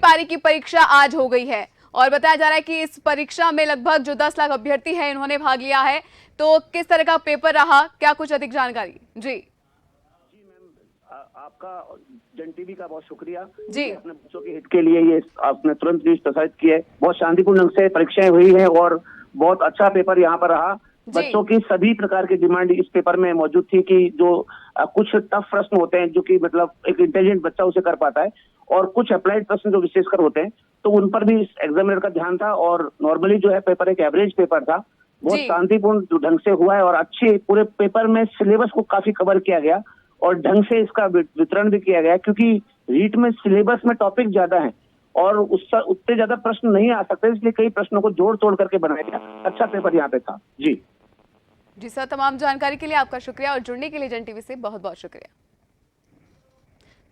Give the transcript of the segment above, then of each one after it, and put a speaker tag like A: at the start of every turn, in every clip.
A: पारी की परीक्षा आज हो गई है और बताया जा रहा है कि इस परीक्षा में लगभग जो 10 लाख अभ्यर्थी हैं इन्होंने भाग लिया है। तो किस तरह का पेपर रहा, क्या कुछ अधिक जानकारी? जी
B: आपका जन टीवी का बहुत शुक्रिया
A: जी।
B: अपने बच्चों के हित के लिए ये आपने तुरंत न्यूज प्रसारित की है। बहुत शांतिपूर्ण ढंग से परीक्षाएं हुई है और बहुत अच्छा पेपर यहाँ पर रहा। बच्चों की सभी प्रकार की डिमांड इस पेपर में मौजूद थी कि जो कुछ टफ प्रश्न होते हैं जो कि मतलब एक इंटेलिजेंट बच्चा उसे कर पाता है, और कुछ अप्लाइड प्रश्न जो विशेषकर होते हैं तो उन पर भी एग्जामिनर का ध्यान था। और नॉर्मली जो है पेपर एक एवरेज पेपर था, बहुत शांतिपूर्ण ढंग से हुआ है और अच्छे पूरे पेपर में सिलेबस को काफी कवर किया गया और ढंग से इसका वितरण भी किया गया, क्योंकि रीट में सिलेबस में टॉपिक ज्यादा है और उससे उतने ज्यादा प्रश्न नहीं आ सकते, इसलिए कई प्रश्नों को जोड़ तोड़ करके बनाया गया। अच्छा पेपर यहाँ पे था।
A: जी सर, तमाम जानकारी के लिए आपका शुक्रिया और जुड़ने के लिए जन टीवी से बहुत बहुत शुक्रिया।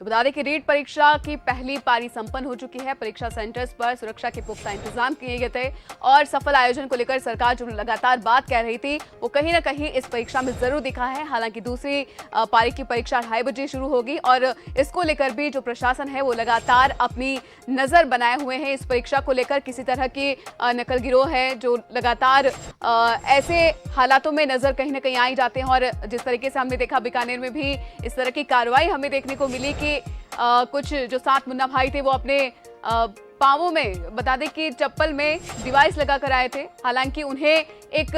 A: तो बता दें कि रीट परीक्षा की पहली पारी संपन्न हो चुकी है। परीक्षा सेंटर्स पर सुरक्षा के पुख्ता इंतजाम किए गए थे और सफल आयोजन को लेकर सरकार जो लगातार बात कह रही थी वो कहीं ना कहीं इस परीक्षा में जरूर दिखा है। हालांकि दूसरी पारी की परीक्षा 2:30 बजे शुरू होगी और इसको लेकर भी जो प्रशासन है वो लगातार अपनी नजर बनाए हुए हैं। इस परीक्षा को लेकर किसी तरह की नकल गिरोह है जो लगातार ऐसे हालातों में नजर कहीं ना कहीं आई जाते हैं और जिस तरीके से हमने देखा बीकानेर में भी इस तरह की कार्रवाई हमें देखने को मिली कि कुछ जो 7 मुन्ना भाई थे वो अपने पांवों में बता दें कि चप्पल में डिवाइस लगाकर आए थे। हालांकि उन्हें एक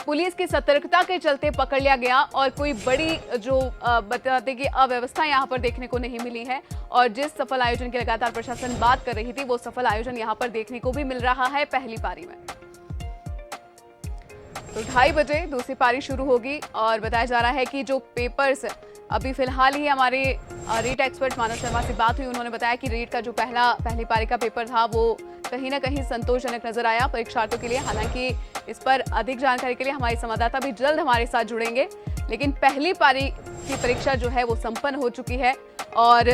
A: पुलिस की सतर्कता के चलते पकड़ लिया गया और कोई बड़ी जो बता दें कि अव्यवस्था यहां पर देखने को नहीं मिली है। और जिस सफल आयोजन की लगातार प्रशासन बात कर रही थी वो सफल आयोजन यहां पर देखने को भी मिल रहा है पहली पारी में। तो 2:30 बजे दूसरी पारी शुरू होगी और बताया जा रहा है कि जो पेपर्स अभी फिलहाल ही हमारे रीट एक्सपर्ट मानव शर्मा से बात हुई, उन्होंने बताया कि रीट का जो पहली पारी का पेपर था वो कहीं ना कहीं संतोषजनक नजर आया परीक्षार्थियों के लिए। हालांकि इस पर अधिक जानकारी के लिए हमारे संवाददाता भी जल्द हमारे साथ जुड़ेंगे। लेकिन पहली पारी की परीक्षा जो है वो संपन्न हो चुकी है और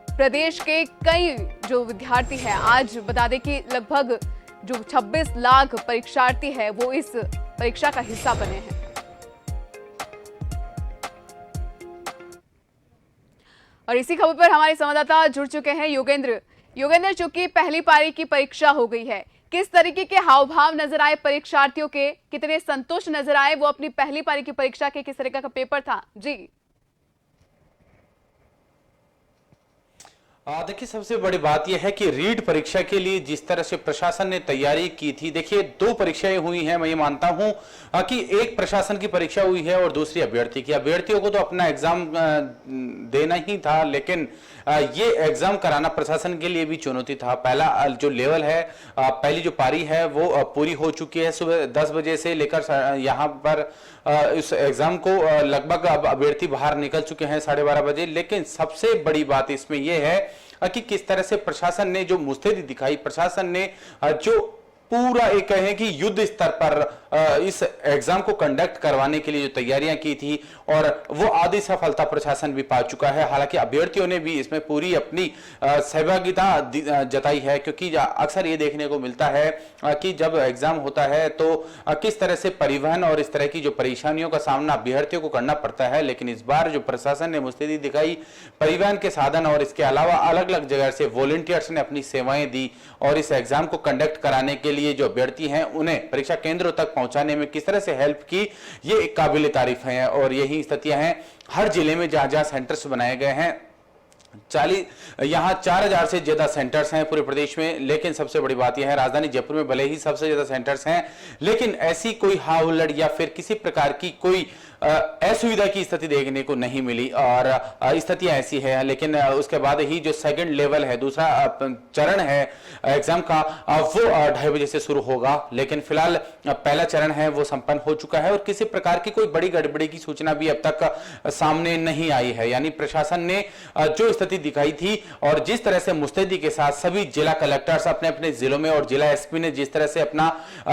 A: प्रदेश के कई जो विद्यार्थी हैं, आज बता दें कि लगभग जो 26 लाख परीक्षार्थी है वो इस परीक्षा का हिस्सा बने हैं। और इसी खबर पर हमारे संवाददाता जुड़ चुके हैं योगेंद्र, चूंकि पहली पारी की परीक्षा हो गई है, किस तरीके के हाव भाव नजर आए परीक्षार्थियों के, कितने संतुष्ट नजर आए वो अपनी पहली पारी की परीक्षा के, किस तरीके का पेपर था? जी
C: देखिए, सबसे बड़ी बात यह है कि रीट परीक्षा के लिए जिस तरह से प्रशासन ने तैयारी की थी, देखिए 2 परीक्षाएं हुई हैं। मैं ये मानता हूं कि एक प्रशासन की परीक्षा हुई है और दूसरी अभ्यर्थी की। अभ्यर्थियों को तो अपना एग्जाम देना ही था, लेकिन ये एग्जाम कराना प्रशासन के लिए भी चुनौती था। पहला जो लेवल है, पहली जो पारी है वो पूरी हो चुकी है। सुबह 10 बजे से लेकर यहाँ पर इस एग्जाम को लगभग अब अभ्यर्थी बाहर निकल चुके हैं 12:30 बजे। लेकिन सबसे बड़ी बात इसमें यह है कि किस तरह से प्रशासन ने जो मुस्तैदी दिखाई, प्रशासन ने जो पूरा एक कहें कि युद्ध स्तर पर इस एग्जाम को कंडक्ट करवाने के लिए जो तैयारियां की थी और वो आधी सफलता प्रशासन भी पा चुका है। हालांकि अभ्यर्थियों ने भी इसमें पूरी अपनी सहभागिता जताई है, क्योंकि अक्सर ये देखने को मिलता है कि जब एग्जाम होता है तो किस तरह से परिवहन और इस तरह की जो परेशानियों का सामना अभ्यर्थियों को करना पड़ता है। लेकिन इस बार जो प्रशासन ने मुस्तैदी दिखाई, परिवहन के साधन और इसके अलावा अलग अलग जगह से वॉलंटियर्स ने अपनी सेवाएं दी और इस एग्जाम को कंडक्ट कराने के लिए जो अभ्यर्थी हैं उन्हें परीक्षा केंद्रों तक पहुंचाने में किस तरह से हेल्प की, ये एक काबिल तारीफ है। और यही स्थितियां हैं हर जिले में जहां जहां सेंटर्स बनाए गए हैं। यहाँ 4000 से ज्यादा सेंटर्स हैं पूरे प्रदेश में। लेकिन सबसे बड़ी बात यह है, राजधानी जयपुर में भले ही सबसे ज्यादा सेंटर्स हैं, लेकिन ऐसी कोई हाहुल्लड़ या फिर किसी प्रकार की कोई असुविधा की स्थिति देखने को नहीं मिली। और स्थितियां ऐसी है। लेकिन उसके बाद ही जो सेकंड लेवल है, दूसरा चरण है एग्जाम का, वो 2:30 बजे से शुरू होगा। लेकिन फिलहाल पहला चरण है वो संपन्न हो चुका है और किसी प्रकार की कोई बड़ी गड़बड़ी की सूचना भी अब तक सामने नहीं आई है। यानी प्रशासन ने जो स्थिति दिखाई थी और जिस तरह से मुस्तैदी के साथ सभी जिला कलेक्टर्स अपने अपने जिलों में और जिला एसपी ने जिस तरह से अपना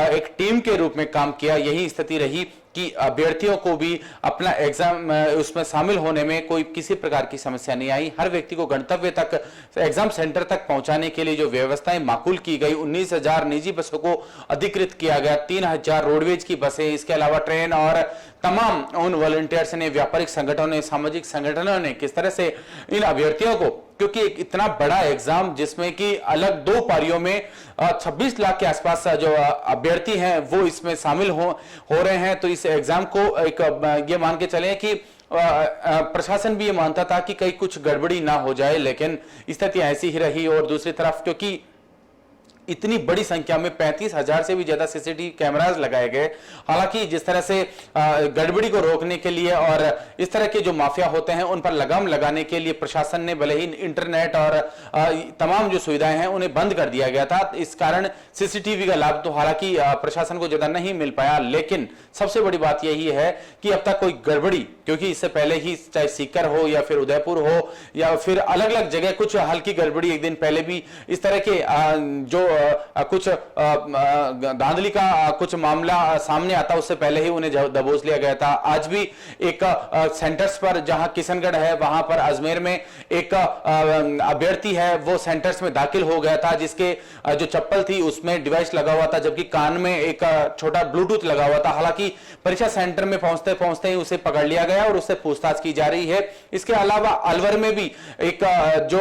C: एक टीम के रूप में काम किया, यही स्थिति रही कि अभ्यर्थियों को भी अपना एग्जाम उसमें शामिल होने में कोई किसी प्रकार की समस्या नहीं आई। हर व्यक्ति को गंतव्य तक, एग्जाम सेंटर तक पहुंचाने के लिए जो व्यवस्थाएं माकूल की गई, 19,000 निजी बसों को अधिकृत किया गया, 3,000 रोडवेज की बसें, इसके अलावा ट्रेन और तमाम उन वॉलंटियर्स ने, व्यापारिक संगठनों ने, सामाजिक संगठनों ने किस तरह से इन अभ्यर्थियों को क्योंकि एक इतना बड़ा एग्जाम जिसमें कि अलग 2 पारियों में 26 लाख के आसपास जो अभ्यर्थी हैं वो इसमें शामिल हो रहे हैं। तो इस एग्जाम को एक ये मान के चले कि प्रशासन भी ये मानता था कि कहीं कुछ गड़बड़ी ना हो जाए, लेकिन स्थिति ऐसी ही रही। और दूसरी तरफ क्योंकि इतनी बड़ी संख्या में 35,000 से भी ज्यादा सीसीटीवी कैमरास लगाए गए, हालांकि जिस तरह से गड़बड़ी को रोकने के लिए और इस तरह के जो माफिया होते हैं उन पर लगाम लगाने के लिए प्रशासन ने भले ही इंटरनेट और तमाम जो सुविधाएं हैं उन्हें बंद कर दिया गया था। इस कारण सीसीटीवी का लाभ तो हालांकि प्रशासन को ज्यादा नहीं मिल पाया, लेकिन सबसे बड़ी बात यही है कि अब तक कोई गड़बड़ी, क्योंकि इससे पहले ही चाहे सीकर हो या फिर उदयपुर हो या फिर अलग अलग जगह कुछ हल्की गड़बड़ी एक दिन पहले भी इस तरह के जो कुछ धांधली का कुछ मामला सामने आता उससे पहले ही उन्हें दबोच लिया गया था। आज भी एक सेंटर्स पर, जहां किशनगढ़ है वहां पर अजमेर में एक अभ्यर्थी है वो सेंटर्स में दाखिल हो गया था, जिसके जो चप्पल थी उसमें डिवाइस लगा हुआ था, जबकि कान में एक छोटा ब्लूटूथ लगा हुआ था। हालांकि परीक्षा सेंटर में पहुंचते पहुंचते ही उसे पकड़ लिया गया और उससे पूछताछ की जा रही है। इसके अलावा अलवर में भी एक जो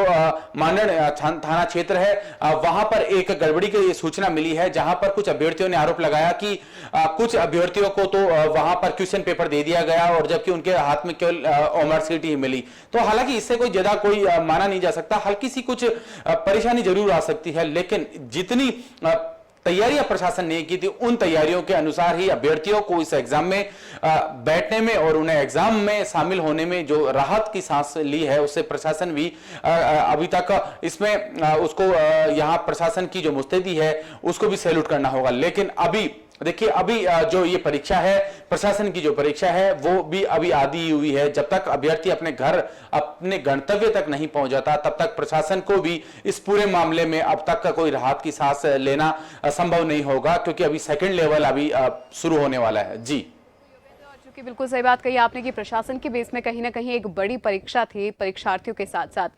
C: मांडर थाना क्षेत्र है वहां पर एक गड़बड़ी की सूचना मिली है, जहां पर कुछ अभ्यर्थियों ने आरोप लगाया कि कुछ अभ्यर्थियों को तो वहां पर क्वेश्चन पेपर दे दिया गया और जबकि उनके हाथ में केवल ओमर सीट ही मिली। तो हालांकि इससे कोई ज्यादा कोई माना नहीं जा सकता, हल्की सी कुछ परेशानी जरूर आ सकती है, लेकिन जितनी तैयारियां प्रशासन ने की थी उन तैयारियों के अनुसार ही अभ्यर्थियों को इस एग्जाम में बैठने में और उन्हें एग्जाम में शामिल होने में जो राहत की सांस ली है उससे प्रशासन भी अभी तक इसमें उसको यहां प्रशासन की जो मुस्तैदी है उसको भी सैल्यूट करना होगा। लेकिन अभी देखिए, अभी जो ये परीक्षा है, प्रशासन की जो परीक्षा है वो भी अभी आधी हुई है। जब तक अभ्यर्थी अपने घर, अपने गंतव्य तक नहीं पहुंच जाता तब तक प्रशासन को भी इस पूरे मामले में अब तक का कोई राहत की सांस लेना संभव नहीं होगा, क्योंकि अभी सेकंड लेवल अभी शुरू होने वाला है। जी,
A: कि बिल्कुल सही बात कही आपने कि प्रशासन के बेस में कहीं ना कहीं एक बड़ी परीक्षा थी परीक्षार्थियों के साथ साथ।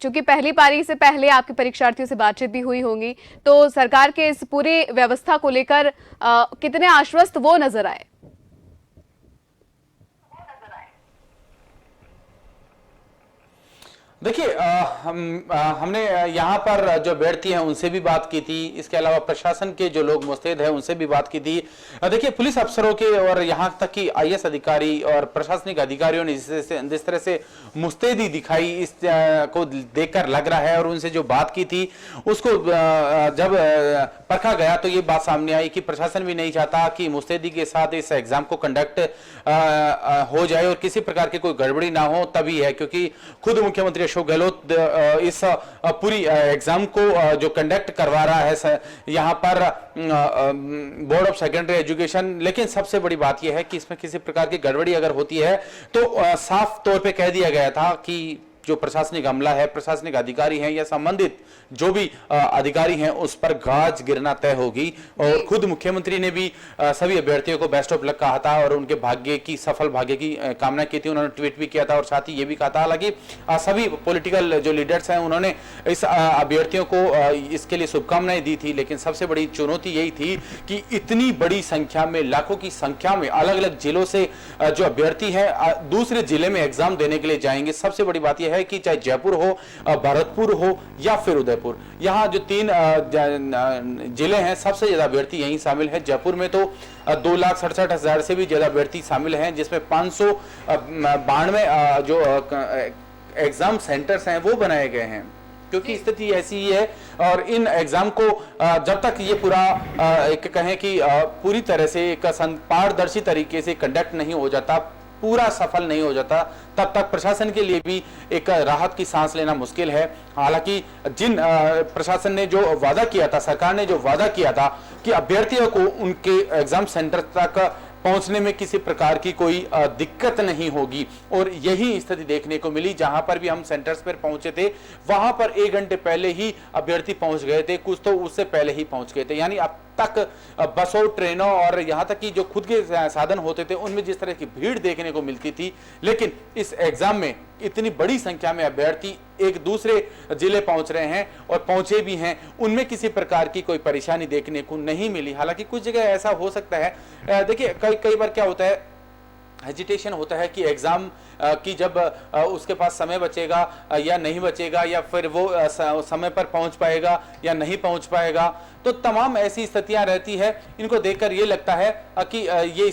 A: चूंकि पहली पारी से पहले आपके परीक्षार्थियों से बातचीत भी हुई होंगी, तो सरकार के इस पूरी व्यवस्था को लेकर कितने आश्वस्त वो नजर आए?
C: देखिए, हमने यहाँ पर जो अभ्यर्थी हैं उनसे भी बात की थी, इसके अलावा प्रशासन के जो लोग मुस्तैद हैं उनसे भी बात की थी। देखिए, पुलिस अफसरों के और यहाँ तक कि आईएएस अधिकारी और प्रशासनिक अधिकारियों ने जिस तरह से मुस्तैदी दिखाई, इस को देखकर लग रहा है, और उनसे जो बात की थी उसको जब परखा गया तो ये बात सामने आई कि प्रशासन भी नहीं चाहता कि मुस्तैदी के साथ इस एग्जाम को कंडक्ट हो जाए और किसी प्रकार की कोई गड़बड़ी ना हो। तभी है क्योंकि खुद मुख्यमंत्री अशोक गहलोत इस पूरी एग्जाम को जो कंडक्ट करवा रहा है यहां पर बोर्ड ऑफ सेकेंडरी एजुकेशन। लेकिन सबसे बड़ी बात यह है कि इसमें किसी प्रकार की गड़बड़ी अगर होती है तो साफ तौर पे कह दिया गया था कि जो प्रशासनिक अमला है, प्रशासनिक अधिकारी हैं या संबंधित जो भी अधिकारी हैं उस पर गाज गिरना तय होगी। और खुद मुख्यमंत्री ने भी सभी अभ्यर्थियों को बेस्ट ऑफ लक कहा था और उनके भाग्य की, सफल भाग्य की कामना की थी। उन्होंने ट्वीट भी किया था और साथ ही ये भी कहा था, हालांकि सभी पॉलिटिकल जो लीडर्स हैं उन्होंने इस अभ्यर्थियों को इसके लिए शुभकामनाएं दी थी। लेकिन सबसे बड़ी चुनौती यही थी कि इतनी बड़ी संख्या में, लाखों की संख्या में अलग अलग जिलों से जो अभ्यर्थी है दूसरे जिले में एग्जाम देने के लिए जाएंगे। सबसे बड़ी बात यह है कि चाहे जयपुर हो, भरतपुर हो या फिर उदयपुर, यहां जो 3 जिले हैं सबसे ज्यादा अभ्यर्थी यहीं शामिल है। जयपुर में तो 2,67,000 से भी ज्यादा अभ्यर्थी शामिल हैं, जिसमें 592 जो एग्जाम सेंटर्स हैं वो बनाए गए हैं, क्योंकि स्थिति ऐसी ही है। और इन एग्जाम को जब तक ये पूरा एक कहें कि पूरी तरह से एक पारदर्शी तरीके से कंडक्ट नहीं हो जाता, पूरा सफल नहीं हो जाता, तब तक प्रशासन के लिए भी एक राहत की सांस लेना मुश्किल है। हालांकि जिन प्रशासन ने जो वादा किया था, सरकार ने जो वादा किया था कि अभ्यर्थियों को उनके एग्जाम सेंटर तक पहुंचने में किसी प्रकार की कोई दिक्कत नहीं होगी, और यही स्थिति देखने को मिली। जहां पर भी हम सेंटर्स पर पहुंचे थे वहां पर 1 घंटे पहले ही अभ्यर्थी पहुंच गए थे, कुछ तो उससे पहले ही पहुंच गए थे। यानी अब तक बसों, ट्रेनों और यहां तक कि जो खुद के साधन होते थे उनमें जिस तरह की भीड़ देखने को मिलती थी, लेकिन इस एग्जाम में इतनी बड़ी संख्या में अभ्यर्थी एक दूसरे जिले पहुंच रहे हैं और पहुंचे भी हैं, उनमें किसी प्रकार की कोई परेशानी देखने को नहीं मिली। हालांकि कुछ जगह ऐसा हो सकता है, देखिए कई बार क्या होता है हेजिटेशन होता है कि एग्जाम की जब उसके पास समय बचेगा या नहीं बचेगा, या फिर वो समय पर पहुंच पाएगा या नहीं पहुंच पाएगा। तो तमाम ऐसी स्थितियां रहती है, इनको देखकर ये लगता है कि ये